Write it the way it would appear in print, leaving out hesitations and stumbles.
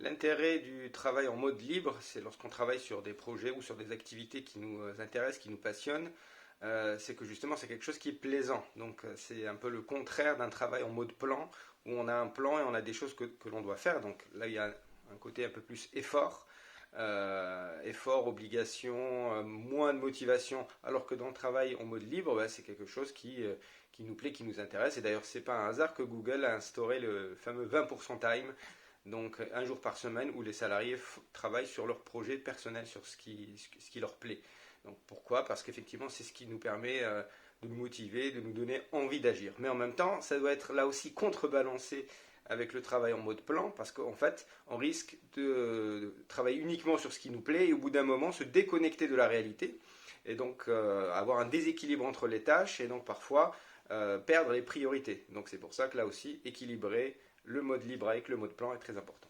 L'intérêt du travail en mode libre, c'est lorsqu'on travaille sur des projets ou sur des activités qui nous intéressent, qui nous passionnent, c'est que justement c'est quelque chose qui est plaisant. Donc c'est un peu le contraire d'un travail en mode plan, où on a un plan et on a des choses que l'on doit faire. Donc là il y a un côté un peu plus effort, effort, obligation, moins de motivation, alors que dans le travail en mode libre, bah, c'est quelque chose qui nous plaît, qui nous intéresse. Et d'ailleurs, c'est pas un hasard que Google a instauré le fameux 20% time, donc un jour par semaine où les salariés travaillent sur leur projet personnel, sur ce qui leur plaît. Donc pourquoi? Parce qu'effectivement, c'est ce qui nous permet de nous motiver, de nous donner envie d'agir. Mais en même temps, ça doit être là aussi contrebalancé avec le travail en mode plan, parce qu'en fait, on risque de travailler uniquement sur ce qui nous plaît et au bout d'un moment se déconnecter de la réalité et donc avoir un déséquilibre entre les tâches et donc parfois perdre les priorités. Donc c'est pour ça que là aussi, équilibrer le mode libre avec le mode plan est très important.